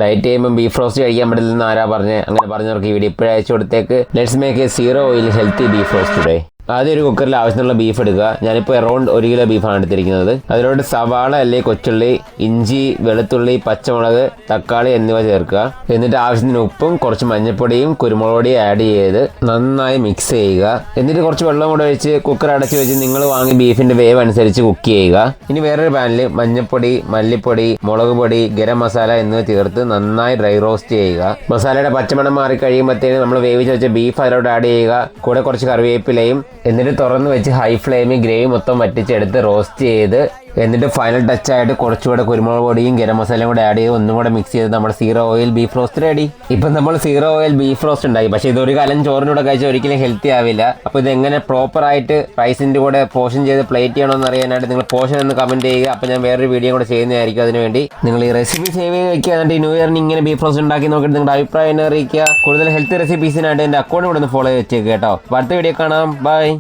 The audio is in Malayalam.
ഡയറ്റ് ചെയ്യുമ്പോൾ ബീഫ് റോസ്റ്റ് കഴിക്കാൻ പറ്റില്ലെന്ന് ആരാ പറഞ്ഞത്? അങ്ങനെ പറഞ്ഞവർക്ക് ഈ വീഡിയോ ഇപ്പോഴേ അയച്ചു കൊടുത്തേക്ക്. Let's make A 0 oil healthy beef roast today. ആദ്യം ഒരു കുക്കറിൽ ആവശ്യത്തിനുള്ള ബീഫ് എടുക്കുക. ഞാനിപ്പോൾ അറൗണ്ട് 1 കിലോ ബീഫാണ് എടുത്തിരിക്കുന്നത്. അതിലോട്ട് സവാള അല്ലെങ്കിൽ കൊച്ചുള്ളി, ഇഞ്ചി, വെളുത്തുള്ളി, പച്ചമുളക്, തക്കാളി എന്നിവ ചേർക്കുക. എന്നിട്ട് ആവശ്യത്തിന് ഉപ്പും കുറച്ച് മഞ്ഞൾപ്പൊടിയും കുരുമുളക് പൊടിയും ആഡ് ചെയ്ത് നന്നായി മിക്സ് ചെയ്യുക. എന്നിട്ട് കുറച്ച് വെള്ളം കൂടെ ഒഴിച്ച് കുക്കർ അടച്ച് വെച്ച് നിങ്ങൾ വാങ്ങി ബീഫിന്റെ വേവ് അനുസരിച്ച് കുക്ക് ചെയ്യുക. ഇനി വേറൊരു പാനിൽ മഞ്ഞൾപ്പൊടി, മല്ലിപ്പൊടി, മുളക് പൊടി, ഗരം മസാല എന്നിവ ചേർത്ത് നന്നായി ഡ്രൈ റോസ്റ്റ് ചെയ്യുക. മസാലയുടെ പച്ചമണം മാറി കഴിയുമ്പോഴത്തേക്ക് നമ്മൾ വേവിച്ച് വെച്ച ബീഫ് അതിലോട്ട് ആഡ് ചെയ്യുക. കൂടെ കുറച്ച് കറിവേപ്പിലയും. എന്നിട്ട് തുറന്ന് വെച്ച് ഹൈ ഫ്ലെയിമിൽ ഗ്രേവി മൊത്തം വറ്റിച്ചെടുത്ത് റോസ്റ്റ് ചെയ്ത് എന്നിട്ട് ഫൈനൽ ടച്ച് ആയിട്ട് കുറച്ചുകൂടെ കുരുമുളക് പൊടിയും ഗരം മസാലയും കൂടെ ആഡ് ചെയ്ത് ഒന്നും കൂടെ മിക്സ് ചെയ്ത് നമ്മുടെ 0 oil ബീഫ് റോസ്റ്റ് റെഡി. ഇപ്പം നമ്മൾ 0 oil ബീഫ് റോസ്റ്റ് ഉണ്ടായി. പക്ഷേ ഇതൊരു കാലം ചോറിൻ്റെ കൂടെ കഴിച്ചാൽ ഒരിക്കലും ഹെൽത്തി ആവില്ല. അപ്പോൾ ഇതെങ്ങനെ പ്രോപ്പറായിട്ട് റൈസിൻ്റെ കൂടെ പോർഷൻ ചെയ്ത് പ്ലേറ്റ് ചെയ്യണമെന്ന് അറിയാനായിട്ട് നിങ്ങൾ പോർഷൻ എന്ന് കമൻറ്റ് ചെയ്യുക. അപ്പോൾ ഞാൻ വേറൊരു വീഡിയോ കൂടെ ചെയ്യുന്നതായിരിക്കും. അതിനുവേണ്ടി നിങ്ങൾ ഈ റെസിപ്പി സേവ് ചെയ്ത് വയ്ക്കുക. എന്നിട്ട് ഈ ന്യൂ ഇയറിന് ഇങ്ങനെ ബീഫ് റോസ്റ്റ് ഉണ്ടാക്കി നോക്കിയിട്ട് നിങ്ങളുടെ അഭിപ്രായം എന്നെ അറിയിക്കുക. കൂടുതൽ ഹെൽത്തി റെസിപ്പീസിനായിട്ട് എൻ്റെ അക്കൗണ്ട് കൂടെ ഒന്ന് ഫോളോ ചെയ്ത് വെച്ചേക്കുക കേട്ടോ. അടുത്ത വീഡിയോ കാണാം. ബൈ.